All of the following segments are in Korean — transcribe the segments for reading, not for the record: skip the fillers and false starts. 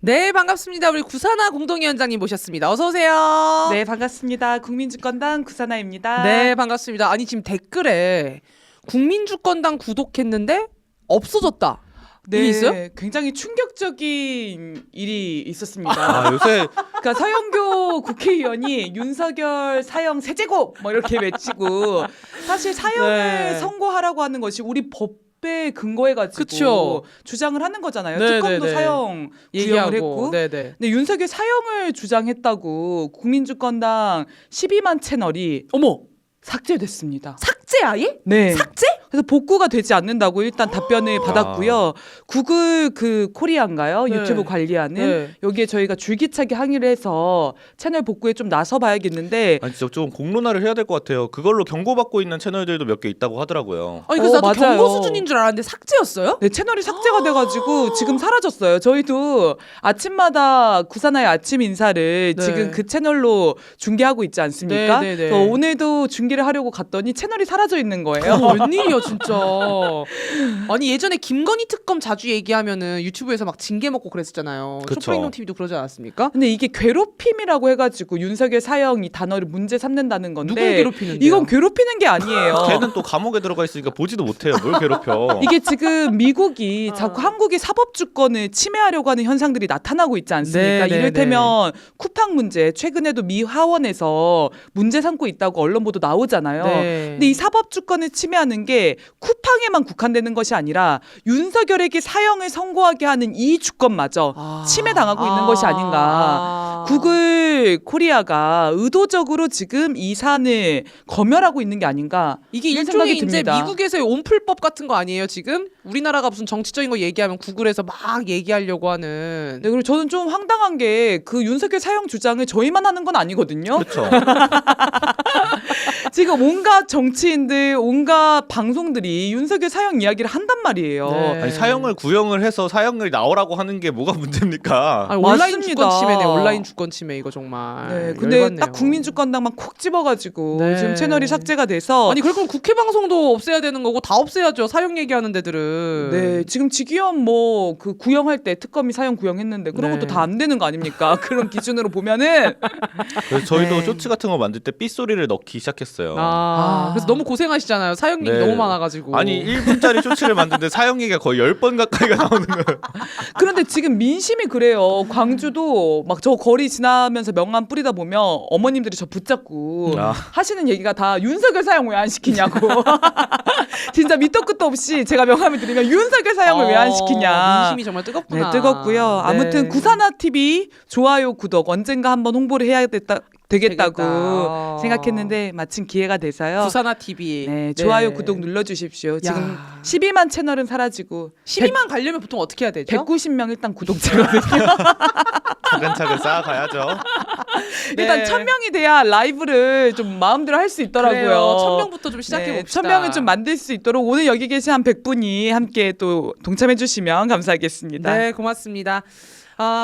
네, 반갑습니다. 우리 구사나 공동위원장님 모셨습니다. 어서 오세요. 네, 반갑습니다. 국민주권당 구사나입니다. 네, 반갑습니다. 아니 지금 댓글에 국민주권당 구독했는데 없어졌다. 네, 일이 있어요? 굉장히 충격적인 일이 있었습니다. 아, 요새 그러니까 서영교 국회의원이 윤석열 사형 세제곱 뭐 이렇게 외치고 사실 사형을 네. 선고하라고 하는 것이 우리 법에 근거해가지고 그쵸. 주장을 하는 거잖아요. 네, 특검도 네, 네. 사형 구형을 얘기하고. 했고. 네네. 근데 윤석열 사형을 주장했다고 국민주권당 12만 채널이 어머, 삭제됐습니다. 삭제 아예? 네. 삭제? 그래서 복구가 되지 않는다고 일단 답변을 받았고요. 구글 그 코리아인가요? 네. 유튜브 관리하는 네. 여기에 저희가 줄기차게 항의를 해서 채널 복구에 좀 나서 봐야겠는데 아니 진짜 좀 공론화를 해야 될 것 같아요. 그걸로 경고받고 있는 채널들도 몇 개 있다고 하더라고요. 아니 그래서 나도 맞아요. 경고 수준인 줄 알았는데 삭제였어요? 네, 채널이 삭제가 돼가지고 지금 사라졌어요. 저희도 아침마다 구사나의 아침 인사를 네. 지금 그 채널로 중계하고 있지 않습니까? 네, 네, 네. 그래서 오늘도 중계를 하려고 갔더니 채널이 사라져 있는 거예요. 웬일이야 진짜. 아니 예전에 김건희 특검 자주 얘기하면은 유튜브에서 막 징계 먹고 그랬었잖아요. 그쵸. 쇼프행동 TV도 그러지 않았습니까? 근데 이게 괴롭힘이라고 해가지고 윤석열 사형 이 단어를 문제 삼는다는 건데 누굴 괴롭히는데요? 이건 괴롭히는 게 아니에요. 걔는 또 감옥에 들어가 있으니까 보지도 못해요. 뭘 괴롭혀. 이게 지금 미국이 자꾸 한국의 사법 주권을 침해하려고 하는 현상들이 나타나고 있지 않습니까? 네, 네, 이를테면 쿠팡 문제, 최근에도 미 하원에서 문제 삼고 있다고 언론 보도 나오잖아요. 네. 근데 이 사법 주권을 침해하는 게 쿠팡에만 국한되는 것이 아니라 윤석열에게 사형을 선고하게 하는 이 주권마저 침해당하고 있는 것이 아닌가. 구글 코리아가 의도적으로 지금 이 사안을 검열하고 있는 게 아닌가. 이게 이런 일종의 생각이 이제 듭니다. 미국에서의 온풀법 같은 거 아니에요 지금? 우리나라가 무슨 정치적인 거 얘기하면 구글에서 막 얘기하려고 하는. 네, 그리고 저는 좀 황당한 게 그 윤석열 사형 주장을 저희만 하는 건 아니거든요. 그렇죠. 지금 온갖 정치인들, 온갖 방송들이 윤석열 사형 이야기를 한단 말이에요. 네. 아니 사형을 구형을 해서 사형을 나오라고 하는 게 뭐가 문제입니까? 아니, 온라인 맞습니다. 주권 침해네. 온라인 주권 침해 이거 정말. 네, 근데 열받네요. 딱 국민주권당만 콕 집어가지고 네. 지금 채널이 삭제가 돼서 아니 그럴 거면 국회 방송도 없애야 되는 거고 다 없애야죠. 사형 얘기하는 데들은. 네, 지금 직위원 뭐 그 구형할 때 특검이 사형 구형했는데 그런 네. 것도 다 안 되는 거 아닙니까? 그런 기준으로 보면은 그래서 저희도 네. 쇼츠 같은 거 만들 때 삐소리를 넣기 시작했어요. 그래서 너무 고생하시잖아요. 사형 얘기 네. 너무 많아가지고. 아니 1분짜리 쇼츠를 만드는데 사형 얘기가 거의 10번 가까이가 나오는 거예요. 그런데 지금 민심이 그래요. 광주도 막 저 거리 지나면서 명함 뿌리다 보면 어머님들이 저 붙잡고 아. 하시는 얘기가 다 윤석열 사형 왜 안 시키냐고. 진짜 밑도 끝도 없이 제가 명함을 드리면 윤석열 사형을 왜 안 시키냐. 민심이 정말 뜨겁구나. 네, 뜨겁고요. 아무튼 네. 구사나 TV 좋아요, 구독 언젠가 한번 홍보를 해야 되겠다고 되겠다. 생각했는데 마침 기회가 돼서요. 구사나 TV. 네, 좋아요, 구독 눌러주십시오. 지금 야. 12만 채널은 사라지고 12만 가려면 보통 어떻게 해야 되죠? 190명 일단 구독자거든요. 차근차근 쌓아가야죠. 일단 네. 1000명이 돼야 라이브를 좀 마음대로 할 수 있더라고요. 그래요. 1000명부터 좀 시작해 봅시다. 1000명을 좀 만들 수 있도록 오늘 여기 계신 한 100분이 함께 또 동참해 주시면 감사하겠습니다. 네, 고맙습니다.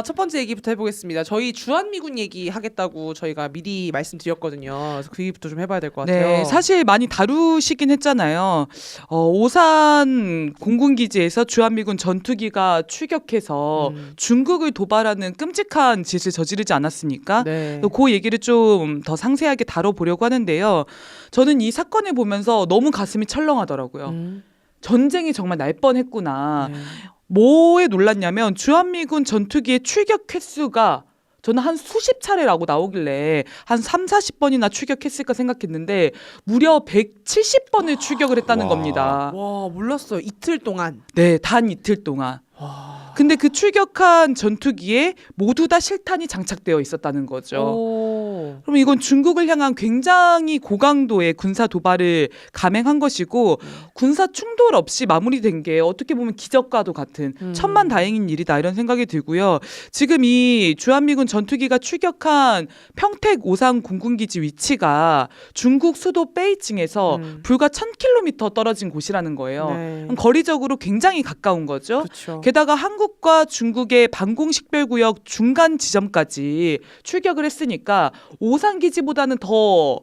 첫 번째 얘기부터 해보겠습니다. 저희 주한미군 얘기 하겠다고 저희가 미리 말씀드렸거든요. 그래서 그 얘기부터 좀 해봐야 될 것 같아요. 네, 사실 많이 다루시긴 했잖아요. 오산 공군기지에서 주한미군 전투기가 출격해서 중국을 도발하는 끔찍한 짓을 저지르지 않았습니까? 네. 그 얘기를 좀 더 상세하게 다뤄보려고 하는데요. 저는 이 사건을 보면서 너무 가슴이 철렁하더라고요. 전쟁이 정말 날 뻔했구나. 네. 뭐에 놀랐냐면 주한미군 전투기의 출격 횟수가 저는 한 수십 차례라고 나오길래 한 3, 40번이나 출격했을까 생각했는데 무려 170번을 출격을 했다는 와. 겁니다. 와, 몰랐어요. 이틀 동안. 네, 단 이틀 동안. 근데 그 출격한 전투기에 모두 다 실탄이 장착되어 있었다는 거죠. 오. 그럼 이건 중국을 향한 굉장히 고강도의 군사 도발을 감행한 것이고 군사 충돌 없이 마무리된 게 어떻게 보면 기적과도 같은 천만다행인 일이다 이런 생각이 들고요. 지금 이 주한미군 전투기가 출격한 평택 오산 공군기지 위치가 중국 수도 베이징에서 불과 1000km 떨어진 곳이라는 거예요. 네. 그럼 거리적으로 굉장히 가까운 거죠. 그렇죠. 게다가 한국과 중국의 방공식별구역 중간 지점까지 출격을 했으니까 오산 기지보다는 더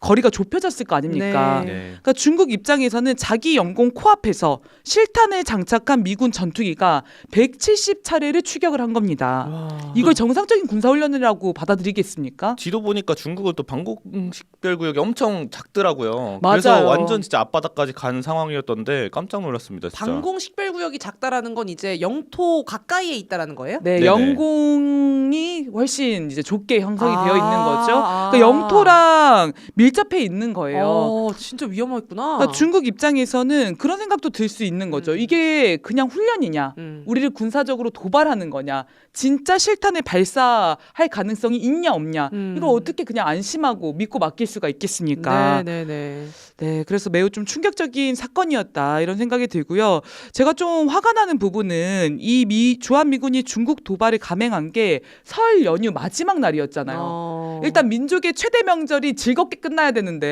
거리가 좁혀졌을 거 아닙니까? 네. 네. 그러니까 중국 입장에서는 자기 영공 코앞에서 실탄을 장착한 미군 전투기가 170차례를 추격을 한 겁니다. 와. 이걸 정상적인 군사훈련이라고 받아들이겠습니까? 지도 보니까 중국은 또 방공식별 구역이 엄청 작더라고요. 맞아요. 그래서 완전 진짜 앞바다까지 간 상황이었던데 깜짝 놀랐습니다. 진짜. 방공 식별구역이 작다라는 건 이제 영토 가까이에 있다라는 거예요? 네, 네네. 영공이 훨씬 이제 좁게 형성이 되어 있는 거죠. 아. 그러니까 영토랑 밀접해 있는 거예요. 진짜 위험했구나. 그러니까 중국 입장에서는 그런 생각도 들 수 있는 거죠. 이게 그냥 훈련이냐, 우리를 군사적으로 도발하는 거냐, 진짜 실탄을 발사할 가능성이 있냐 없냐, 이걸 어떻게 그냥 안심하고 믿고 맡길 수가 있겠습니까? 네네네. 네, 그래서 매우 좀 충격적인 사건이었다 이런 생각이 들고요. 제가 좀 화가 나는 부분은 이 주한미군이 중국 도발을 감행한 게 설 연휴 마지막 날이었잖아요. 일단 민족의 최대 명절이 즐겁게 끝나야 되는데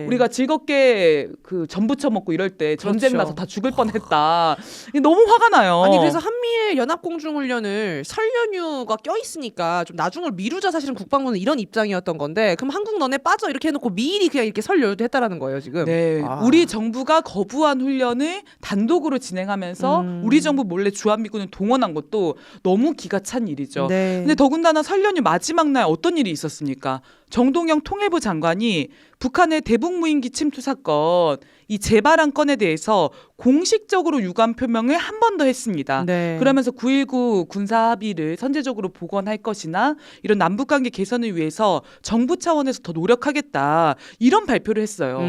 네. 우리가 즐겁게 그 전부쳐 먹고 이럴 때 전쟁 그렇죠. 나서 다 죽을 뻔했다. 이게 너무 화가 나요. 아니 그래서 한미일 연합공중훈련을 설 연휴가 껴있으니까 좀 나중을 미루자 사실은 국방부는 이런 입장이었던 건데 그럼 한국 너네 빠져 이렇게 해놓고 미리 그냥 이렇게 설 연휴도 했다라는 거예요 지금. 네, 아. 우리 정부가 거부한 훈련을 단독으로 진행하면서 우리 정부 몰래 주한미군을 동원한 것도 너무 기가 찬 일이죠. 네. 근데 더군다나 설 연휴 마지막 날 어떤 일이 있었습니까? 정동영 통일부 장관이 북한의 대북무인기 침투 사건 이 재발한 건에 대해서 공식적으로 유감 표명을 한 번 더 했습니다. 네. 그러면서 9.19 군사 합의를 선제적으로 복원할 것이나 이런 남북관계 개선을 위해서 정부 차원에서 더 노력하겠다 이런 발표를 했어요.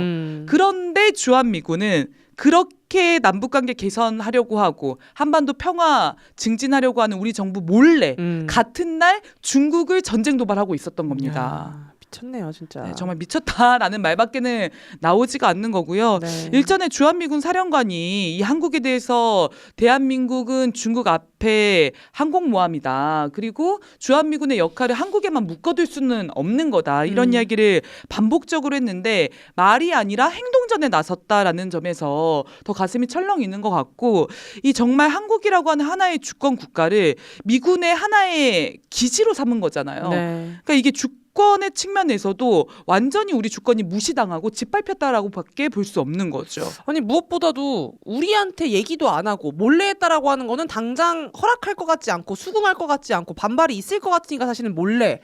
그런데 주한미군은 그렇게 남북관계 개선하려고 하고 한반도 평화 증진하려고 하는 우리 정부 몰래 같은 날 중국을 전쟁 도발하고 있었던 겁니다. 야, 미쳤네요 진짜. 네, 정말 미쳤다라는 말밖에는 나오지가 않는 거고요. 네. 일전에 주한미군 사령관이 이 한국에 대해서 대한민국은 중국 앞에 항공모함이다. 그리고 주한미군의 역할을 한국에만 묶어둘 수는 없는 거다. 이런 이야기를 반복적으로 했는데 말이 아니라 행동전에 나섰다라는 점에서 더 가슴이 철렁이는 것 같고 이 정말 한국이라고 하는 하나의 주권 국가를 미군의 하나의 기지로 삼은 거잖아요. 네. 그러니까 이게 주권의 측면에서도 완전히 우리 주권이 무시당하고 짓밟혔다라고밖에 볼 수 없는 거죠. 아니 무엇보다도 우리한테 얘기도 안 하고 몰래 했다라고 하는 거는 당장 허락할 것 같지 않고 수긍할 것 같지 않고 반발이 있을 것 같으니까 사실은 몰래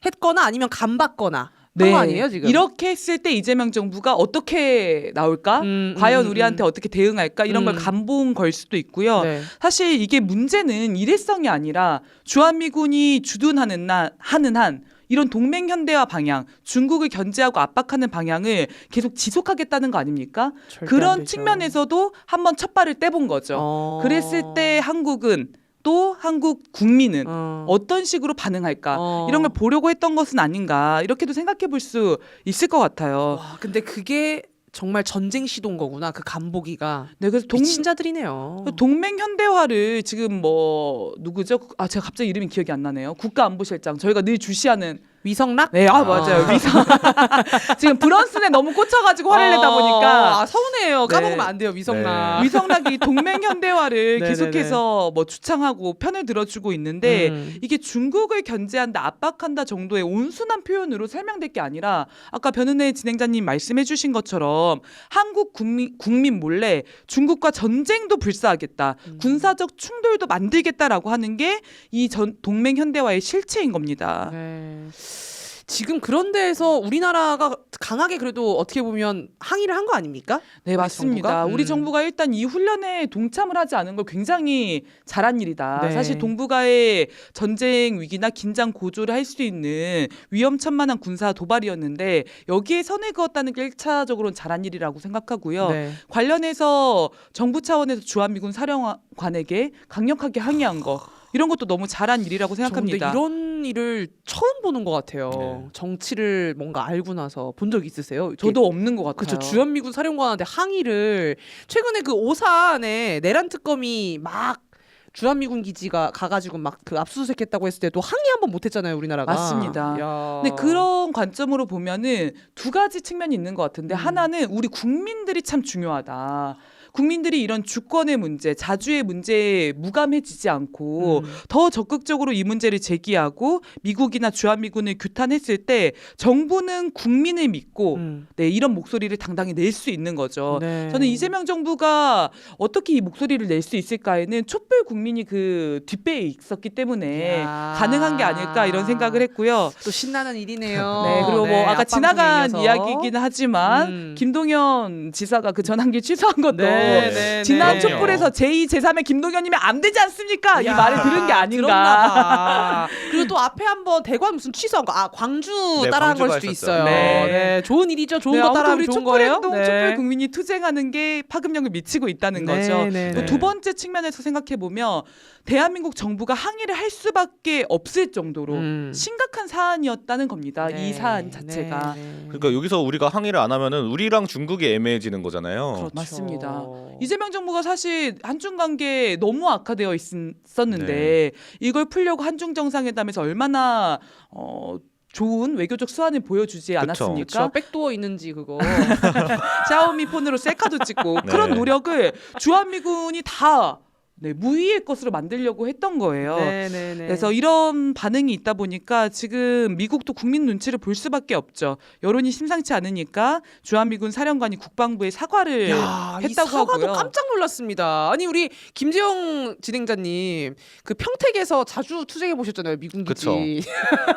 했거나 아니면 간받거나 한 거 아니에요 지금? 이렇게 했을 때 이재명 정부가 어떻게 나올까? 과연 우리한테 어떻게 대응할까? 이런 걸 간본 걸 수도 있고요. 네. 사실 이게 문제는 일회성이 아니라 주한미군이 주둔하는 하는 한 이런 동맹 현대화 방향, 중국을 견제하고 압박하는 방향을 계속 지속하겠다는 거 아닙니까? 절대 안 그런 되죠. 측면에서도 한번 첫 발을 떼본 거죠. 그랬을 때 한국은 또 한국 국민은 어떤 식으로 반응할까 이런 걸 보려고 했던 것은 아닌가 이렇게도 생각해 볼 수 있을 것 같아요. 와, 근데 그게 정말 전쟁 시도인 거구나. 그 간보기가. 네, 그래서 미친 자들이네요. 동맹 현대화를 지금 뭐 누구죠? 아 제가 갑자기 이름이 기억이 안 나네요. 국가안보실장 저희가 늘 주시하는 위성락? 네, 맞아요. 위성. 지금 브런슨에 너무 꽂혀가지고 화를 내다 보니까 서운해요. 까먹으면 네. 안 돼요. 위성락. 위성락이 동맹 현대화를 네네네. 계속해서 뭐 주창하고 편을 들어주고 있는데 이게 중국을 견제한다, 압박한다 정도의 온순한 표현으로 설명될 게 아니라 아까 변은혜 진행자님 말씀해주신 것처럼 한국 국민 몰래 중국과 전쟁도 불사하겠다, 군사적 충돌도 만들겠다라고 하는 게 이 동맹 현대화의 실체인 겁니다. 네. 지금 그런 데에서 우리나라가 강하게 그래도 어떻게 보면 항의를 한 거 아닙니까? 네, 맞습니다. 정부가? 우리 정부가 일단 이 훈련에 동참을 하지 않은 걸 굉장히 잘한 일이다. 네. 사실 동북아의 전쟁 위기나 긴장 고조를 할 수 있는 위험천만한 군사 도발이었는데 여기에 선을 그었다는 게 1차적으로는 잘한 일이라고 생각하고요. 네. 관련해서 정부 차원에서 주한미군 사령관에게 강력하게 항의한 거 이런 것도 너무 잘한 일이라고 생각합니다. 근데 이런 일을 처음 보는 것 같아요. 네. 정치를 뭔가 알고 나서 본 적 있으세요? 이렇게? 저도 없는 것 같아요. 그렇죠. 주한미군 사령관한테 항의를 최근에 그 오산에 내란 특검이 막 주한미군 기지가 가가지고 막 그 압수수색했다고 했을 때도 항의 한번 못했잖아요, 우리나라가. 맞습니다. 야. 근데 그런 관점으로 보면은 두 가지 측면이 있는 것 같은데 하나는 우리 국민들이 참 중요하다. 국민들이 이런 주권의 문제, 자주의 문제에 무감해지지 않고 더 적극적으로 이 문제를 제기하고 미국이나 주한미군을 규탄했을 때 정부는 국민을 믿고 네, 이런 목소리를 당당히 낼 수 있는 거죠. 네. 저는 이재명 정부가 어떻게 이 목소리를 낼 수 있을까에는 촛불 국민이 그 뒷배에 있었기 때문에 야. 가능한 게 아닐까 이런 생각을 했고요. 또 신나는 일이네요. 네, 그리고 뭐 아까 지나간 앞방송에 이어서. 이야기이긴 하지만 김동연 지사가 그 전환기 취소한 것도 네, 지난 그럼요. 촛불에서 제2, 제3의 김동연이면 안 되지 않습니까? 이 야, 말을 들은 게 아닌가. 들었나 봐. 그리고 또 앞에 한번 대관 무슨 취소한 거, 광주 네, 따라한 걸 광주가 수도 했었죠. 있어요. 네. 네, 좋은 일이죠. 좋은 네, 거 아무튼 따라하면 우리 좋은 촛불 거예요. 행동, 네. 촛불 국민이 투쟁하는 게 파급력을 미치고 있다는 거죠. 네. 또 두 번째 측면에서 생각해 보면 대한민국 정부가 항의를 할 수밖에 없을 정도로 심각한 사안이었다는 겁니다. 네. 이 사안 자체가. 그러니까 여기서 우리가 항의를 안 하면은 우리랑 중국이 애매해지는 거잖아요. 그렇죠. 맞습니다. 이재명 정부가 사실 한중 관계 너무 악화되어 있었는데 이걸 풀려고 한중 정상회담에서 얼마나 좋은 외교적 수완을 보여주지 않았습니까? 그렇죠. 백도어 있는지 그거. 샤오미 폰으로 셀카도 찍고 네. 그런 노력을 주한미군이 다 네, 무의의 것으로 만들려고 했던 거예요. 네네네. 그래서 이런 반응이 있다 보니까 지금 미국도 국민 눈치를 볼 수밖에 없죠. 여론이 심상치 않으니까 주한미군 사령관이 국방부에 사과를 야, 이 했다고 사과도 하고요. 깜짝 놀랐습니다. 아니 우리 김재영 진행자님 그 평택에서 자주 투쟁해 보셨잖아요. 미군 기지. 그쵸.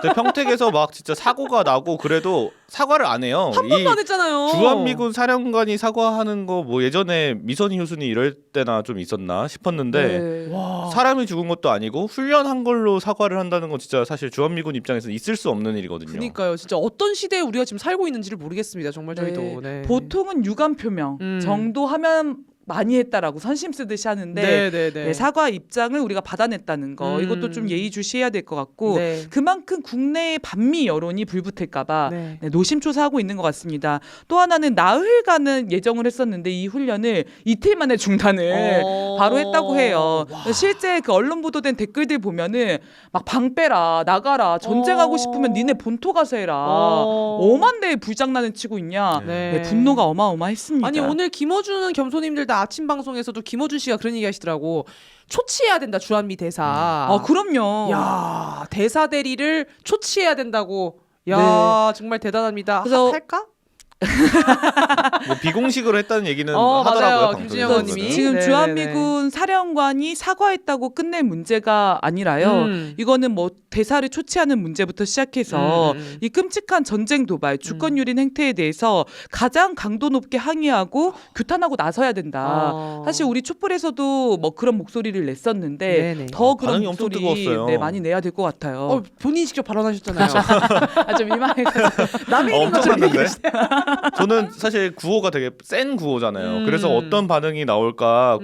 근데 평택에서 막 진짜 사고가 나고 그래도 사과를 안 해요. 한 번도 안 했잖아요. 주한미군 사령관이 사과하는 거 뭐 예전에 미선희 교수님 이럴 때나 좀 있었나 싶었는데 네. 와. 사람이 죽은 것도 아니고 훈련한 걸로 사과를 한다는 건 진짜 사실 주한미군 입장에서는 있을 수 없는 일이거든요. 그러니까요. 진짜 어떤 시대에 우리가 지금 살고 있는지를 모르겠습니다. 정말 저희도. 네. 네. 보통은 유감 표명 정도 하면 많이 했다라고 선심 쓰듯이 하는데 네네네. 네, 사과 입장을 우리가 받아냈다는 거 이것도 좀 예의주시해야 될 것 같고 네. 그만큼 국내의 반미 여론이 불붙을까봐 네. 네, 노심초사하고 있는 것 같습니다. 또 하나는 나흘간은 예정을 했었는데 이 훈련을 이틀 만에 중단을 바로 했다고 해요. 와. 실제 그 언론 보도된 댓글들 보면은 막 방 빼라 나가라 전쟁하고 싶으면 니네 본토 가서 해라. 오만 대의 불장난을 치고 있냐. 네. 네, 분노가 어마어마했습니다. 아니 오늘 김어준 겸손님들 다 아침 방송에서도 김어준 씨가 그런 얘기 하시더라고. 초치해야 된다 주한미 대사. 아 그럼요. 야 대사 대리를 초치해야 된다고. 야 정말 대단합니다. 그래서- 할까? 뭐 비공식으로 했다는 얘기는 맞아요. 하더라고요. 김진영 방송에서. 의원님이. 지금 네네네. 주한미군 사령관이 사과했다고 끝낼 문제가 아니라요. 이거는 뭐 대사를 초치하는 문제부터 시작해서 이 끔찍한 전쟁 도발, 주권 유린 행태에 대해서 가장 강도 높게 항의하고 규탄하고 나서야 된다. 사실 우리 촛불에서도 뭐 그런 목소리를 냈었는데 네네. 더 그런 반응이 엄청 목소리 뜨거웠어요. 네, 많이 내야 될 것 같아요. 본인이 직접 발언하셨잖아요. 좀 민망해가지고. 남의 일인 엄청 것처럼 봤는데. 얘기하시네요. 저는 사실 구호가 되게 센 구호잖아요. 음. 그래서 어떤 반응이 나올까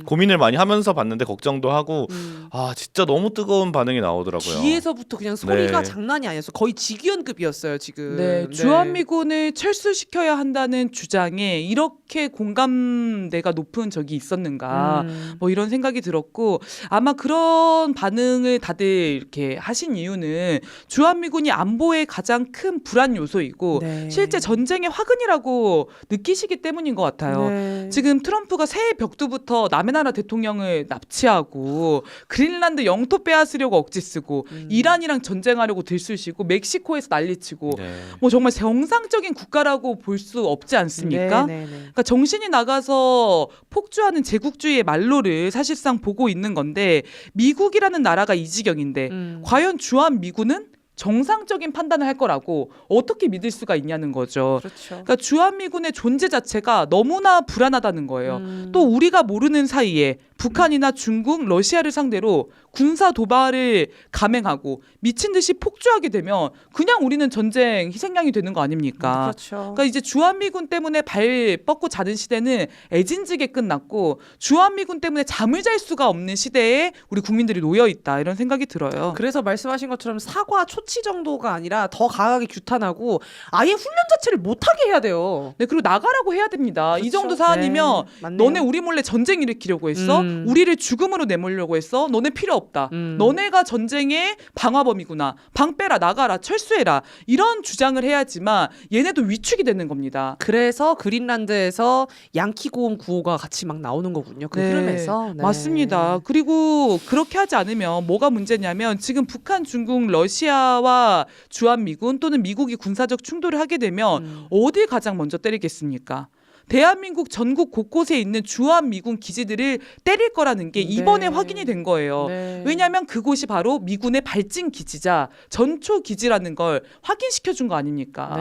고민을 많이 하면서 봤는데 걱정도 하고 아 진짜 너무 뜨거운 반응이 나오더라고요. 뒤에서부터 그냥 소리가 네. 장난이 아니었어. 거의 직위원급이었어요 지금. 네, 주한미군을 철수시켜야 한다는 주장에 이렇게 공감대가 높은 적이 있었는가 뭐 이런 생각이 들었고 아마 그런 반응을 다들 이렇게 하신 이유는 주한미군이 안보의 가장 큰 불안 요소이고 네. 실제 전쟁의 화근이라고 느끼시기 때문인 것 같아요. 네. 지금 트럼프가 새해 벽두부터 남의 나라 대통령을 납치하고 그린란드 영토 빼앗으려고 억지 쓰고 이란이랑 전쟁하려고 들쑤시고 멕시코에서 난리치고 네. 뭐 정말 정상적인 국가라고 볼 수 없지 않습니까? 네, 네, 네. 그러니까 정신이 나가서 폭주하는 제국주의의 말로를 사실상 보고 있는 건데 미국이라는 나라가 이 지경인데 과연 주한미군은 정상적인 판단을 할 거라고 어떻게 믿을 수가 있냐는 거죠. 그렇죠. 그러니까 주한미군의 존재 자체가 너무나 불안하다는 거예요. 또 우리가 모르는 사이에 북한이나 중국, 러시아를 상대로 군사 도발을 감행하고 미친 듯이 폭주하게 되면 그냥 우리는 전쟁 희생양이 되는 거 아닙니까? 그렇죠. 그러니까 이제 주한미군 때문에 발 뻗고 자는 시대는 애진지게 끝났고 주한미군 때문에 잠을 잘 수가 없는 시대에 우리 국민들이 놓여 있다 이런 생각이 들어요. 그래서 말씀하신 것처럼 사과 초치 정도가 아니라 더 강하게 규탄하고 아예 훈련 자체를 못하게 해야 돼요. 네, 그리고 나가라고 해야 됩니다. 이 그렇죠. 정도 사안이면 네, 맞네요. 너네 우리 몰래 전쟁 일으키려고 했어? 우리를 죽음으로 내몰려고 했어? 너네 필요 없다. 너네가 전쟁의 방화범이구나. 방 빼라, 나가라, 철수해라. 이런 주장을 해야지만 얘네도 위축이 되는 겁니다. 그래서 그린란드에서 양키 고음 구호가 같이 막 나오는 거군요. 그 흐름에서. 네. 맞습니다. 그리고 그렇게 하지 않으면 뭐가 문제냐면 지금 북한, 중국, 러시아와 주한미군 또는 미국이 군사적 충돌을 하게 되면 어딜 가장 먼저 때리겠습니까? 대한민국 전국 곳곳에 있는 주한미군 기지들을 때릴 거라는 게 이번에 확인이 된 거예요. 왜냐하면 그곳이 바로 미군의 발진 기지자 전초 기지라는 걸 확인시켜 준 거 아닙니까?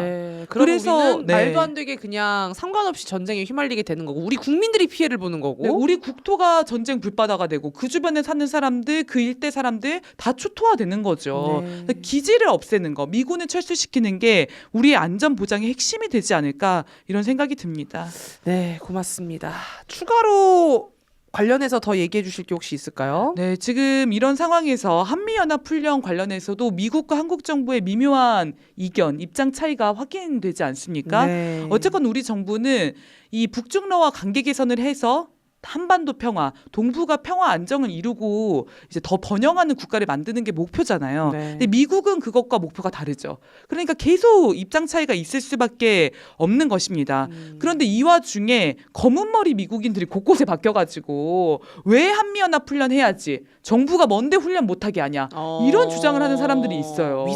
그래서 우리는 말도 안 되게 그냥 상관없이 전쟁에 휘말리게 되는 거고 우리 국민들이 피해를 보는 거고 우리 국토가 전쟁 불바다가 되고 그 주변에 사는 사람들 그 일대 사람들 다 초토화되는 거죠. 기지를 없애는 거 미군을 철수시키는 게 우리의 안전 보장의 핵심이 되지 않을까 이런 생각이 듭니다. 네, 고맙습니다. 추가로 관련해서 더 얘기해 주실 게 혹시 있을까요? 네, 지금 이런 상황에서 한미연합훈련 관련해서도 미국과 한국 정부의 미묘한 이견, 입장 차이가 확인되지 않습니까? 어쨌건 우리 정부는 이 북중러와 관계 개선을 해서 한반도 평화, 동북아 평화 안정을 이루고 이제 더 번영하는 국가를 만드는 게 목표잖아요. 근데 미국은 그것과 목표가 다르죠. 그러니까 계속 입장 차이가 있을 수밖에 없는 것입니다. 그런데 이 와중에 검은 머리 미국인들이 곳곳에 바뀌어가지고 왜 한미연합 훈련 해야지? 정부가 뭔데 훈련 못하게 하냐? 이런 주장을 하는 사람들이 있어요.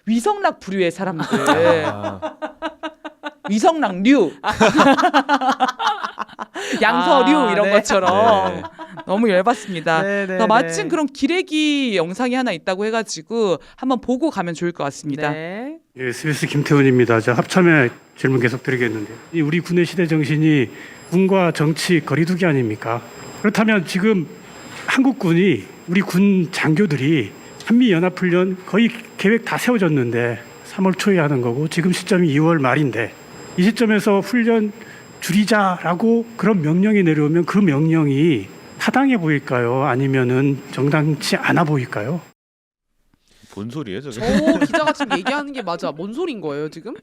위성락 부류의 사람들. 위성락류. 양서류 이런 것처럼 너무 열받습니다. 마침 그런 기레기 영상이 하나 있다고 해가지고 한번 보고 가면 좋을 것 같습니다. 예, SBS 김태훈입니다. 저 합참에 질문 계속 드리겠는데요. 이 우리 군의 시대 정신이 군과 정치 거리두기 아닙니까? 그렇다면 지금 한국군이 우리 군 장교들이 한미연합훈련 거의 계획 다 세워졌는데 3월 초에 하는 거고 지금 시점이 2월 말인데 이 시점에서 훈련 줄이자라고 그런 명령이 내려오면 그 명령이 타당해 보일까요? 아니면은 정당치 않아 보일까요? 뭔 소리예요, 저게? 저 기자가 지금 얘기하는 게 맞아. 뭔 소린 거예요, 지금?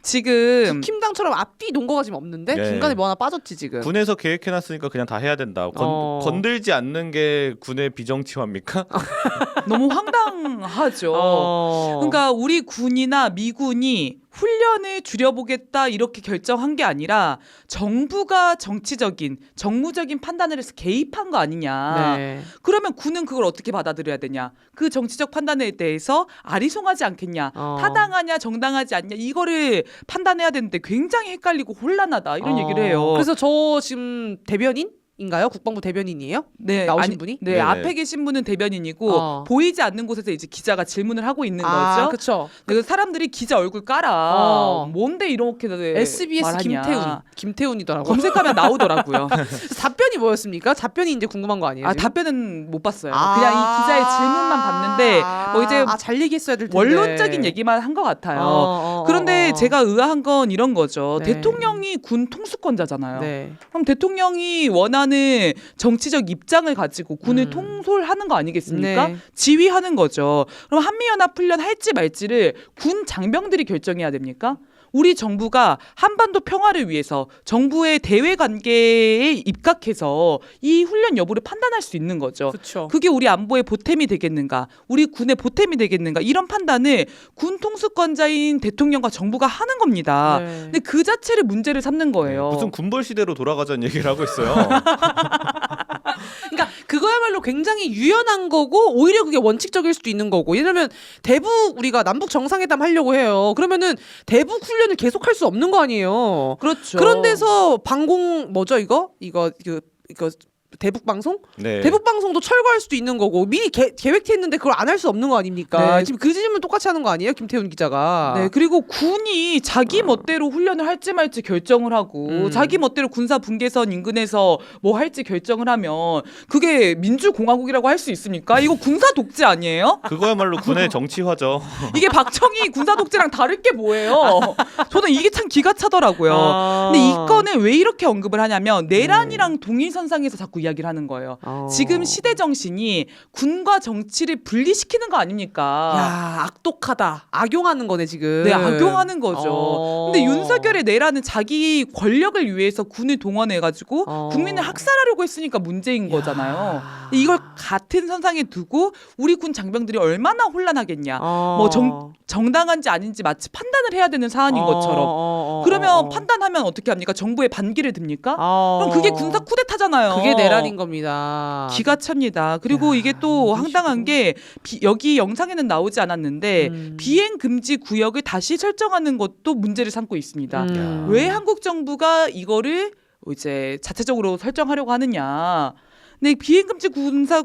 지금 국힘당처럼 앞뒤 논거가 지금 없는데 중간에 뭐 하나 빠졌지 지금. 군에서 계획해놨으니까 그냥 다 해야 된다. 건들지 않는 게 군의 비정치화입니까? 너무 황당하죠. 그러니까 우리 군이나 미군이 훈련을 줄여보겠다 이렇게 결정한 게 아니라 정부가 정무적인 판단을 해서 개입한 거 아니냐. 그러면 군은 그걸 어떻게 받아들여야 되냐. 그 정치적 판단에 대해서 아리송하지 않겠냐. 타당하냐 정당하지 않냐. 이거를 판단해야 되는데 굉장히 헷갈리고 혼란하다 이런 얘기를 해요. 그래서 저 지금 대변인인가요? 국방부 대변인이에요? 네, 나오신 분이? 네, 앞에 계신 분은 대변인이고 보이지 않는 곳에서 이제 기자가 질문을 하고 있는 거죠. 그렇죠. 그래서 사람들이 기자 얼굴 깔아. 뭔데 이렇게 SBS 말하냐. 김태훈이더라고요. 검색하면 나오더라고요. 답변이 뭐였습니까? 답변이 이제 궁금한 거 아니에요? 지금? 답변은 못 봤어요. 그냥 이 기자의 질문만 봤는데 뭐 이제 잘 얘기했어야 될 텐데. 원론적인 얘기만 한 것 같아요. 그런데 제가 의아한 건 이런 거죠. 대통령이 군 통수권자잖아요. 그럼 대통령이 원하는 정치적 입장을 가지고 군을 통솔하는 거 아니겠습니까? 지휘하는 거죠. 그럼 한미연합훈련 할지 말지를 군 장병들이 결정해야 됩니까? 우리 정부가 한반도 평화를 위해서 정부의 대외 관계에 입각해서 이 훈련 여부를 판단할 수 있는 거죠. 그게 우리 안보의 보탬이 되겠는가, 우리 군의 보탬이 되겠는가, 이런 판단을 군 통수권자인 대통령과 정부가 하는 겁니다. 근데 그 자체를 문제를 삼는 거예요. 무슨 군벌 시대로 돌아가자는 얘기를 하고 있어요. 그러니까 그거야말로 굉장히 유연한 거고 오히려 그게 원칙적일 수도 있는 거고. 예를 들면 대북 우리가 남북 정상회담 하려고 해요. 그러면은 대북 훈련을 계속할 수 없는 거 아니에요. 그렇죠. 그런 데서 방공 뭐죠 이거 대북 방송? 대북 방송도 철거할 수도 있는 거고 미리 계획했는데 그걸 안 할 수 없는 거 아닙니까? 지금 그 질문 똑같이 하는 거 아니에요, 김태훈 기자가? 그리고 군이 자기 멋대로 훈련을 할지 말지 결정을 하고 자기 멋대로 군사 분계선 인근에서 뭐 할지 결정을 하면 그게 민주공화국이라고 할 수 있습니까? 이거 군사 독재 아니에요? 그거야말로 군의 정치화죠. 이게 박정희 군사 독재랑 다를 게 뭐예요? 저는 이게 참 기가 차더라고요. 근데 이 건을 왜 이렇게 언급을 하냐면 내란이랑 동일선상에서 자꾸 이야기를 하는 거예요. 어. 지금 시대 정신이 군과 정치를 분리시키는 거 아닙니까? 야, 악독하다. 악용하는 거네 지금. 네, 악용하는 거죠. 어. 근데 윤석열의 내라는 자기 권력을 위해서 군을 동원해가지고 어. 국민을 학살하려고 했으니까 문제인 거잖아요. 야. 이걸 같은 선상에 두고 우리 군 장병들이 얼마나 혼란하겠냐. 뭐 정당한지 아닌지 마치 판단을 해야 되는 사안인 것처럼. 그러면 판단하면 어떻게 합니까? 정부에 반기를 듭니까? 그럼 그게 군사 쿠데타잖아요. 그게 내란인 겁니다. 기가 찹니다. 그리고 야, 이게 또 이런 황당한 게 여기 영상에는 나오지 않았는데 비행 금지 구역을 다시 설정하는 것도 문제를 삼고 있습니다. 왜 한국 정부가 이거를 이제 자체적으로 설정하려고 하느냐? 근데 비행 금지 군사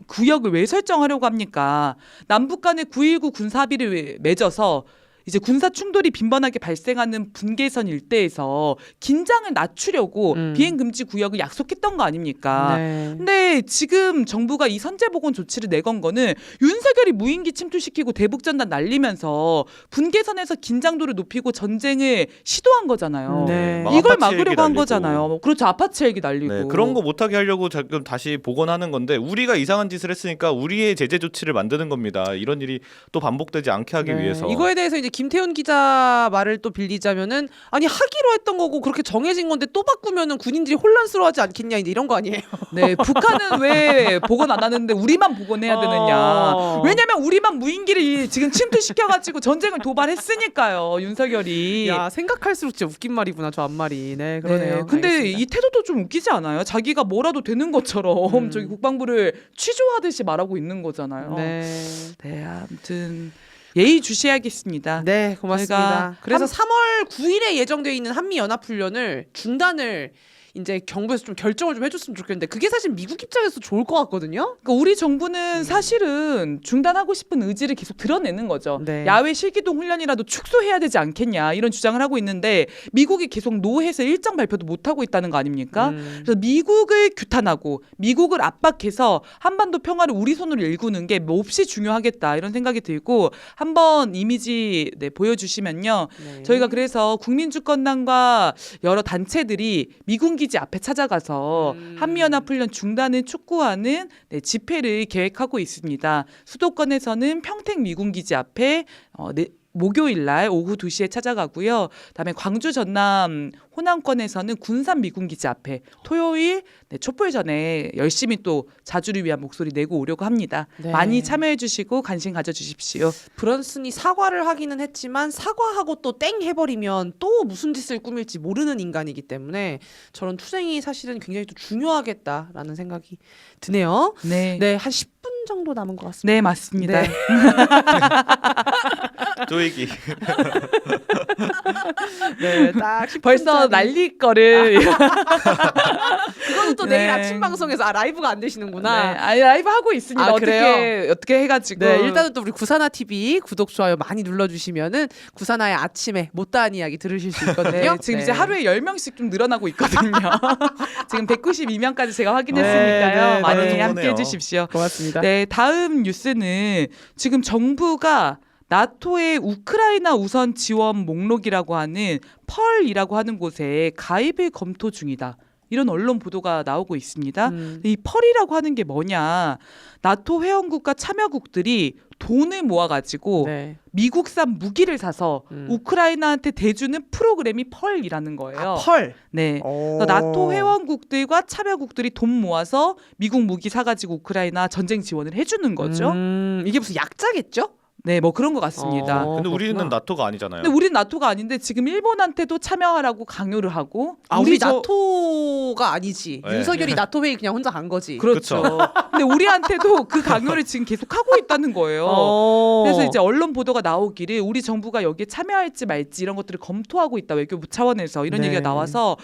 구역을 왜 설정하려고 합니까? 남북 간의 9.19 군사 합의를 맺어서 이제 군사 충돌이 빈번하게 발생하는 분계선 일대에서 긴장을 낮추려고 비행 금지 구역을 약속했던 거 아닙니까? 네. 근데 지금 정부가 이 선제보건 조치를 내건 거는 윤석열이 무인기 침투시키고 대북전단 날리면서 분계선에서 긴장도를 높이고 전쟁을 시도한 거잖아요. 네. 막 이걸 아파치 헬기 막으려고 한 날리고. 거잖아요. 그렇죠. 아파치 헬기 날리고. 네, 그런 거 못하게 하려고 지금 다시 복원하는 건데 우리가 이상한 짓을 했으니까 우리의 제재 조치를 만드는 겁니다. 이런 일이 또 반복되지 않게 하기 네. 위해서. 이거에 대해서 이제 김태훈 기자 말을 또 빌리자면은 아니 하기로 했던 거고 그렇게 정해진 건데 또 바꾸면은 군인들이 혼란스러워하지 않겠냐 이제 이런 거 아니에요? 네, 북한은 왜 복원 안 하는데 우리만 복원해야 되느냐? 왜냐면 우리만 무인기를 지금 침투시켜가지고 전쟁을 도발했으니까요, 윤석열이. 야 생각할수록 진짜 웃긴 말이구나 저 앞말이. 네 그러네요. 네, 근데 알겠습니다. 이 태도도 좀 웃기지 않아요? 자기가 뭐라도 되는 것처럼 저기 국방부를 취조하듯이 말하고 있는 거잖아요. 네. 네, 아무튼 예의 주시하겠습니다. 네, 고맙습니다. 저희가 그래서 3월 9일에 예정되어 있는 한미 연합 훈련을 중단을 이제 정부에서 좀 결정을 좀 해줬으면 좋겠는데 그게 사실 미국 입장에서 좋을 것 같거든요. 그러니까 우리 정부는 사실은 중단하고 싶은 의지를 계속 드러내는 거죠. 네. 야외 실기동 훈련이라도 축소해야 되지 않겠냐 이런 주장을 하고 있는데 미국이 계속 노해서 일정 발표도 못 하고 있다는 거 아닙니까? 그래서 미국을 규탄하고 미국을 압박해서 한반도 평화를 우리 손으로 일구는 게 몹시 중요하겠다 이런 생각이 들고 한번 이미지 보여주시면요. 네. 저희가 그래서 국민주권당과 여러 단체들이 미군 기지 앞에 찾아가서 한미연합훈련 중단을 촉구하는 집회를 계획하고 있습니다. 수도권에서는 평택 미군기지 앞에 목요일 날 오후 2시에 찾아가고요. 그다음에 광주 전남 호남권에서는 군산 미군기지 앞에 토요일 촛불 전에 열심히 또 자주를 위한 목소리 내고 오려고 합니다. 네. 많이 참여해 주시고 관심 가져 주십시오. 브런슨이 사과를 하기는 했지만 사과하고 또 땡 해버리면 또 무슨 짓을 꾸밀지 모르는 인간이기 때문에 저런 투쟁이 사실은 굉장히 또 중요하겠다라는 생각이 드네요. 네. 네, 한 10분 정도 남은 것 같습니다. 네, 맞습니다. 네. 쪼이기. 네, 딱 10분 벌써 짜리. 날릴 거를 그거는 또 내일 네. 아침 방송에서 라이브가 안 되시는구나. 네, 아니, 라이브 하고 있습니다. 아, 어떻게 해가지고. 네, 일단은 또 우리 구사나 TV 구독 좋아요 많이 눌러주시면은 구사나의 아침에 못다한 이야기 들으실 수 있거든요. 네, 지금 네. 이제 하루에 10명씩 좀 늘어나고 있거든요. 지금 192명까지 제가 확인했으니까요. 네, 많이 네. 함께 해주십시오. 고맙습니다. 네, 다음 뉴스는 지금 정부가 나토의 우크라이나 우선 지원 목록이라고 하는 펄이라고 하는 곳에 가입을 검토 중이다. 이런 언론 보도가 나오고 있습니다. 이 펄이라고 하는 게 뭐냐? 나토 회원국과 참여국들이 돈을 모아가지고 네. 미국산 무기를 사서 우크라이나한테 대주는 프로그램이 펄이라는 거예요. 펄. 네. 그래서 나토 회원국들과 참여국들이 돈 모아서 미국 무기 사가지고 우크라이나 전쟁 지원을 해주는 거죠. 이게 무슨 약자겠죠? 네, 뭐 그런 것 같습니다. 근데 우리는 그렇구나. 나토가 아니잖아요. 근데 우리는 나토가 아닌데 지금 일본한테도 참여하라고 강요를 하고 우리 저- 나토가 아니지. 네. 윤석열이 나토 회의 그냥 혼자 간 거지. 그렇죠. 근데 우리한테도 그 강요를 지금 계속 하고 있다는 거예요. 그래서 이제 언론 보도가 나오기를 우리 정부가 여기에 참여할지 말지 이런 것들을 검토하고 있다. 외교부 차원에서 이런 네. 얘기가 나와서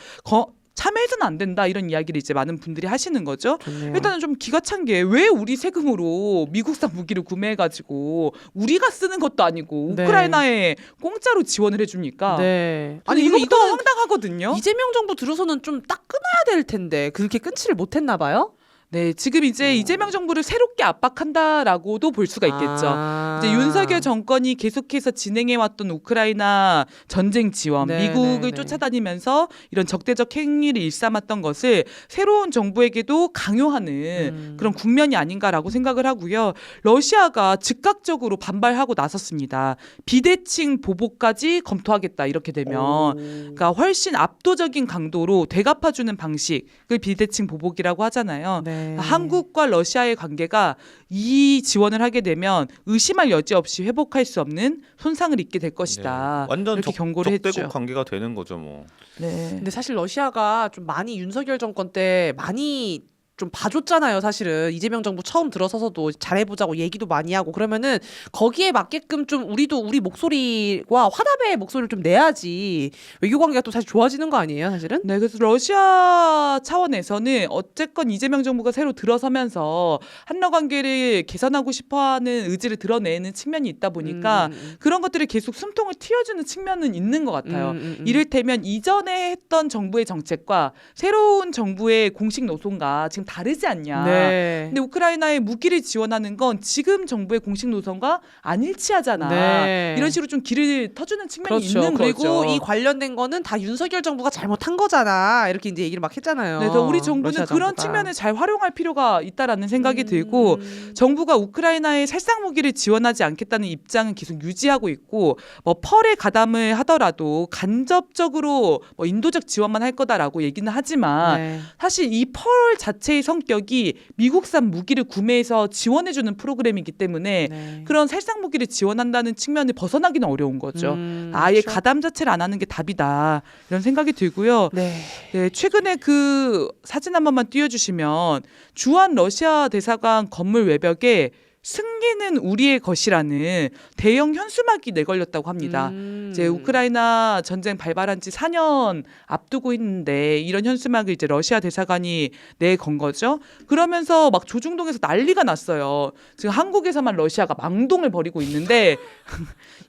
참여해서는 안 된다 이런 이야기를 이제 많은 분들이 하시는 거죠. 좋네요. 일단은 좀 기가 찬 게 왜 우리 세금으로 미국산 무기를 구매해가지고 우리가 쓰는 것도 아니고 네. 우크라이나에 공짜로 지원을 해줍니까? 네. 아니 아니 이것도 이거는 황당하거든요. 이재명 정부 들어서는 좀 딱 끊어야 될 텐데 그렇게 끊지를 못했나 봐요. 네, 지금 이제 이재명 정부를 새롭게 압박한다라고도 볼 수가 있겠죠. 이제 윤석열 정권이 계속해서 진행해왔던 우크라이나 전쟁 지원, 네, 미국을 네, 네. 쫓아다니면서 이런 적대적 행위를 일삼았던 것을 새로운 정부에게도 강요하는 그런 국면이 아닌가라고 생각을 하고요. 러시아가 즉각적으로 반발하고 나섰습니다. 비대칭 보복까지 검토하겠다 이렇게 되면. 그러니까 훨씬 압도적인 강도로 되갚아주는 방식을 비대칭 보복이라고 하잖아요. 네. 한국과 러시아의 관계가 이 지원을 하게 되면 의심할 여지 없이 회복할 수 없는 손상을 입게 될 것이다. 네. 완전 이렇게 경고를 적대국 했죠. 관계가 되는 거죠, 뭐. 네. 근데 사실 러시아가 좀 많이 윤석열 정권 때 많이 좀 봐줬잖아요. 사실은 이재명 정부 처음 들어서서도 잘해보자고 얘기도 많이 하고 그러면은 거기에 맞게끔 좀 우리도 우리 목소리와 화답의 목소리를 좀 내야지 외교 관계가 또 사실 좋아지는 거 아니에요, 사실은? 네, 그래서 러시아 차원에서는 어쨌건 이재명 정부가 새로 들어서면서 한러 관계를 개선하고 싶어하는 의지를 드러내는 측면이 있다 보니까 그런 것들을 계속 숨통을 틔워주는 측면은 있는 것 같아요. 이를테면 이전에 했던 정부의 정책과 새로운 정부의 공식 노선과 지금 다르지 않냐. 네. 근데 우크라이나에 무기를 지원하는 건 지금 정부의 공식 노선과 안 일치하잖아. 네. 이런 식으로 좀 길을 터주는 측면이 그렇죠. 있는 그리고 거죠. 이 관련된 거는 다 윤석열 정부가 잘못한 거잖아. 이렇게 이제 얘기를 막 했잖아요. 네, 그래서 우리 정부는 러시아 그런 정부가. 측면을 잘 활용할 필요가 있다라는 생각이 들고 정부가 우크라이나에 살상 무기를 지원하지 않겠다는 입장은 계속 유지하고 있고 뭐 펄에 가담을 하더라도 간접적으로 뭐 인도적 지원만 할 거다라고 얘기는 하지만 네. 사실 이 펄 자체의 성격이 미국산 무기를 구매해서 지원해주는 프로그램이기 때문에 네. 그런 살상 무기를 지원한다는 측면을 벗어나기는 어려운 거죠. 아예 그렇죠. 가담 자체를 안 하는 게 답이다 이런 생각이 들고요. 네. 네, 최근에 그 사진 한 번만 띄워주시면 주한 러시아 대사관 건물 외벽에 승리는 우리의 것이라는 대형 현수막이 내걸렸다고 합니다. 이제 우크라이나 전쟁 발발한 지 4년 앞두고 있는데 이런 현수막을 이제 러시아 대사관이 내건 거죠. 그러면서 막 조중동에서 난리가 났어요. 지금 한국에서만 러시아가 망동을 벌이고 있는데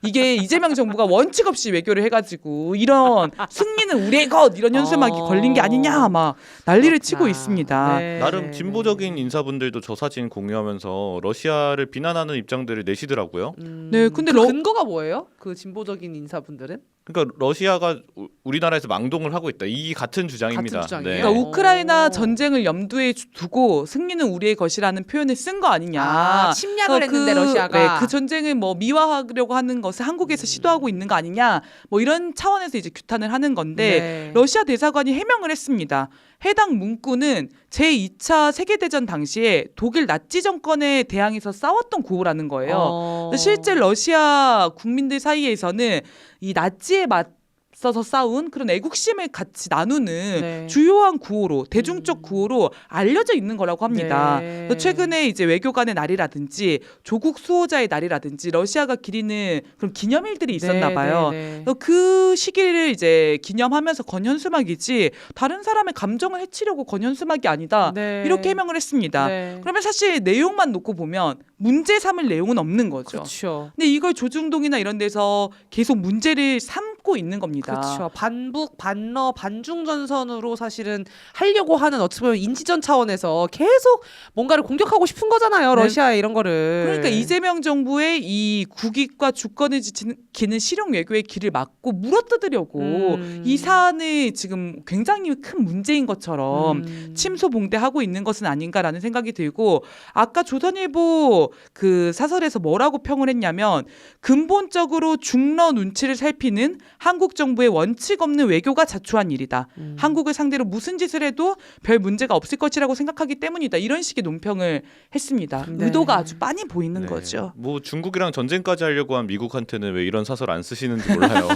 이게 이재명 정부가 원칙 없이 외교를 해가지고 이런 승리는 우리의 것 이런 현수막이 걸린 게 아니냐 막 난리를 치고 있습니다. 네. 나름 진보적인 인사분들도 저 사진 공유하면서 러시아를 비난하는 입장들을 내시더라고요. 네, 근데 그 근거가 뭐예요? 그 진보적인 인사분들은? 그러니까 러시아가 우리나라에서 망동을 하고 있다. 이 같은 주장입니다. 같은 주장이에요? 그러니까 우크라이나 오. 전쟁을 염두에 두고 승리는 우리의 것이라는 표현을 쓴 거 아니냐. 아, 침략을 했는데 러시아가. 네, 그 전쟁을 뭐 미화하려고 하는 것을 한국에서 시도하고 있는 거 아니냐. 뭐 이런 차원에서 이제 규탄을 하는 건데 네. 러시아 대사관이 해명을 했습니다. 해당 문구는 제2차 세계대전 당시에 독일 나치 정권에 대항해서 싸웠던 구호라는 거예요. 실제 러시아 국민들 사이에서는 이 나치에 맞서서 싸운 그런 애국심을 같이 나누는 네. 주요한 구호로 대중적 구호로 알려져 있는 거라고 합니다. 네. 그래서 최근에 이제 외교관의 날이라든지 조국 수호자의 날이라든지 러시아가 기리는 그런 기념일들이 있었나 봐요. 그래서 그 시기를 이제 기념하면서 건 현수막이지 다른 사람의 감정을 해치려고 건 현수막이 아니다. 네. 이렇게 해명을 했습니다. 네. 그러면 사실 내용만 놓고 보면 문제 삼을 내용은 없는 거죠. 그렇죠. 근데 이걸 조중동이나 이런 데서 계속 문제를 삼고 있는 겁니다. 그렇죠. 반북, 반러, 반중 전선으로 사실은 하려고 하는 어떻게 보면 인지전 차원에서 계속 뭔가를 공격하고 싶은 거잖아요. 네. 러시아 이런 거를. 그러니까 이재명 정부의 이 국익과 주권을 지키는 실용 외교의 길을 막고 물어뜯으려고 이 사안을 지금 굉장히 큰 문제인 것처럼 침소봉대하고 있는 것은 아닌가라는 생각이 들고 아까 조선일보 그 사설에서 뭐라고 평을 했냐면 근본적으로 중러 눈치를 살피는 한국 정부의 원칙 없는 외교가 자초한 일이다. 한국을 상대로 무슨 짓을 해도 별 문제가 없을 것이라고 생각하기 때문이다. 이런 식의 논평을 했습니다. 네. 의도가 아주 빤히 보이는 네. 거죠. 뭐 중국이랑 전쟁까지 하려고 한 미국한테는 왜 이런 사설 안 쓰시는지 몰라요.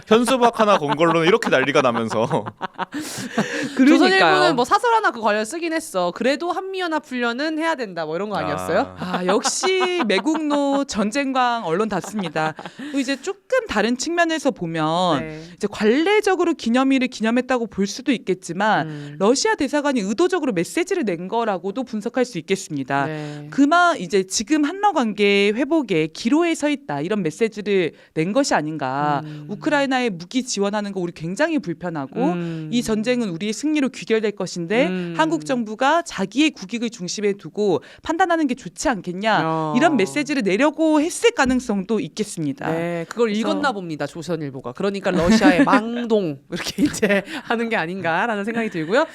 현수막 하나 건 걸로는 이렇게 난리가 나면서. 조선일보는 뭐 사설 하나 그 관련 쓰긴 했어. 그래도 한미연합 훈련은 해야 된다. 뭐 이런 거 아니었어요? 아, 역시 매국노 전쟁광 언론답습니다. 또 이제 조금 다른 측면에서 보면 네. 이제 관례적으로 기념일을 기념했다고 볼 수도 있겠지만 러시아 대사관이 의도적으로 메시지를 낸 거라고도 분석할 수 있겠습니다. 네. 그만 이제 지금 한러 관계 회복에 기로에 서 있다 이런 메시지를 낸 것이 아닌가. 우크라이나 우크라이나에 무기 지원하는 거 우리 굉장히 불편하고 이 전쟁은 우리의 승리로 귀결될 것인데 한국 정부가 자기의 국익을 중심에 두고 판단하는 게 좋지 않겠냐 이런 메시지를 내려고 했을 가능성도 있겠습니다. 네, 그걸 그래서- 읽었나 봅니다. 조선일보가. 그러니까 러시아의 망동 이렇게 이제 하는 게 아닌가라는 생각이 들고요.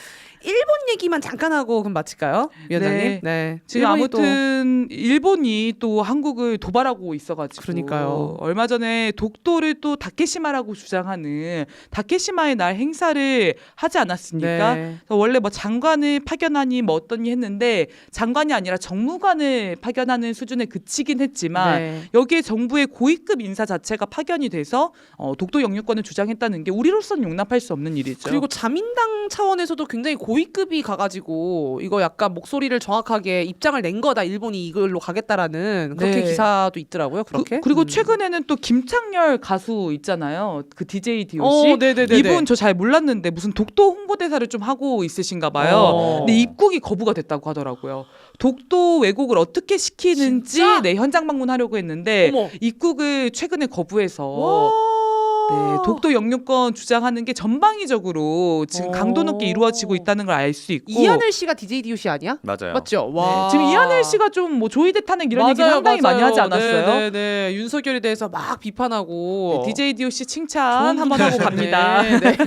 일본 얘기만 잠깐 하고 그럼 마칠까요, 위원장님? 네. 네. 지금 일본이 또- 아무튼 일본이 또 한국을 도발하고 있어가지고 그러니까요. 얼마 전에 독도를 또 다케시마라고 주장하는 다케시마의 날 행사를 하지 않았습니까? 네. 그래서 원래 뭐 장관을 파견하니 뭐 어떠니 했는데 장관이 아니라 정무관을 파견하는 수준에 그치긴 했지만 네. 여기에 정부의 고위급 인사 자체가 파견이 돼서 독도 영유권을 주장했다는 게 우리로서는 용납할 수 없는 일이죠. 그리고 자민당 차원에서도 굉장히 고위급이 가가지고 이거 약간 목소리를 정확하게 입장을 낸 거다. 일본이 이걸로 가겠다라는 그렇게 네. 기사도 있더라고요. 그렇게. 그리고 최근에는 또 김창렬 가수 있잖아요. 그 DJ DOC. 네네네. 이분 저 잘 몰랐는데 무슨 독도 홍보대사를 좀 하고 있으신가 봐요. 근데 입국이 거부가 됐다고 하더라고요. 독도 왜곡을 어떻게 시키는지 진짜? 네, 현장 방문하려고 했는데 어머. 입국을 최근에 거부해서 와. 네, 독도 영유권 주장하는 게 전방위적으로 지금 강도 높게 오. 이루어지고 있다는 걸 알 수 있고 이하늘 씨가 DJ DOC 아니야? 맞아요. 맞죠? 네, 와. 지금 이하늘 씨가 좀 뭐 조이대 탄핵 이런 얘기 상당히 많이 하지 않았어요? 네. 윤석열에 대해서 막 비판하고 DJ DOC 좋은 칭찬 한번 하고 분이셨네. 갑니다. 네.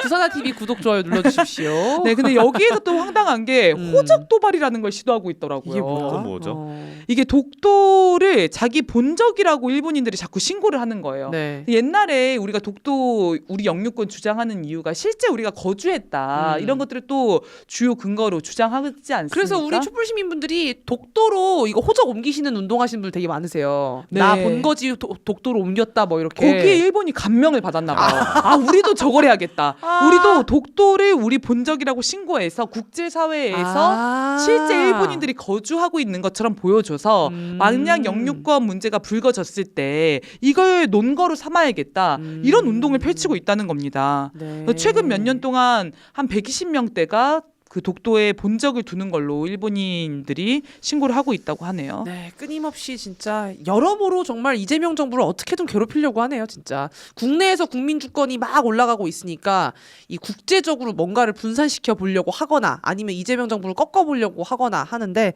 부산아 TV 구독 좋아요 눌러주십시오. 네, 근데 여기에서 또 황당한 게 음. 호적 도발이라는 걸 시도하고 있더라고요. 이게 뭐야? 그건 뭐죠? 이게 독도를 자기 본적이라고 일본인들이 자꾸 신고를 하는 거예요. 네. 옛날에 우리가 독도 우리 영유권 주장하는 이유가 실제 우리가 거주했다 이런 것들을 또 주요 근거로 주장하지 않습니까? 그래서 우리 촛불 시민분들이 독도로 이거 호적 옮기시는 운동하시는 분들 되게 많으세요. 네. 나 본거지 독도로 옮겼다 뭐 이렇게. 거기에 일본이 감명을 받았나 봐요. 아, 우리도 저걸 해야겠다. 우리도 독도를 우리 본적이라고 신고해서 국제사회에서 실제 일본인들이 거주하고 있는 것처럼 보여줘서 만약 영유권 문제가 불거졌을 때 이걸 논거로 삼아야겠다 이런 운동을 펼치고 있다는 겁니다. 네. 최근 몇 년 동안 한 120명대가 그 독도에 본적을 두는 걸로 일본인들이 신고를 하고 있다고 하네요. 네, 끊임없이 진짜 여러모로 정말 이재명 정부를 어떻게든 괴롭히려고 하네요, 진짜. 국내에서 국민 주권이 막 올라가고 있으니까 이 국제적으로 뭔가를 분산시켜 보려고 하거나 아니면 이재명 정부를 꺾어 보려고 하거나 하는데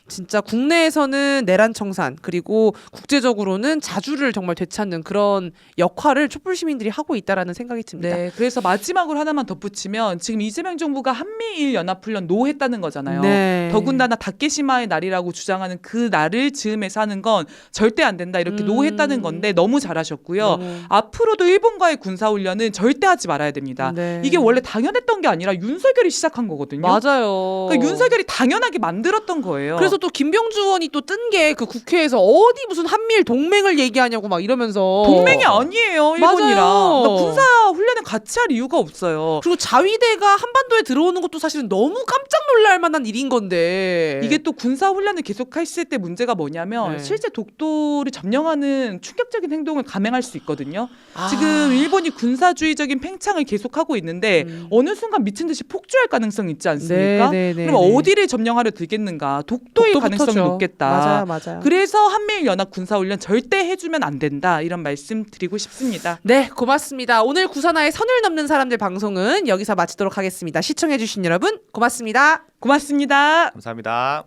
진짜 국내에서는 내란 청산 그리고 국제적으로는 자주를 정말 되찾는 그런 역할을 촛불 시민들이 하고 있다라는 생각이 듭니다. 네, 그래서 마지막으로 하나만 덧붙이면 지금 이재명 정부가 한미일 연합훈련 노했다는 거잖아요. 네. 더군다나 다케시마의 날이라고 주장하는 그 날을 즈음해서 하는 건 절대 안 된다 이렇게 노했다는 건데 너무 잘하셨고요. 너무. 앞으로도 일본과의 군사훈련은 절대 하지 말아야 됩니다. 네. 이게 원래 당연했던 게 아니라 윤석열이 시작한 거거든요. 맞아요. 그러니까 윤석열이 당연하게 만들었던 거예요. 그래서 또 김병주 의원이 또 뜬 게 그 국회에서 어디 무슨 한미일 동맹을 얘기하냐고 막 이러면서 동맹이 아니에요 일본이랑. 맞아요. 그러니까 군사 훈련을 같이 할 이유가 없어요. 그리고 자위대가 한반도에 들어오는 것도 사실은 너무 깜짝 놀랄 만한 일인 건데 이게 또 군사 훈련을 계속했을 때 문제가 뭐냐면 네. 실제 독도를 점령하는 충격적인 행동을 감행할 수 있거든요. 아. 지금 일본이 군사주의적인 팽창을 계속하고 있는데 어느 순간 미친 듯이 폭주할 가능성이 있지 않습니까? 네, 그럼 어디를 점령하려 들겠는가? 독도일 가능성이 높겠다. 맞아요. 그래서 한미일연합 군사훈련 절대 해주면 안 된다 이런 말씀 드리고 싶습니다. 네, 고맙습니다. 오늘 구선화의 선을 넘는 사람들 방송은 여기서 마치도록 하겠습니다. 시청해주신 여러분 고맙습니다. 고맙습니다. 감사합니다.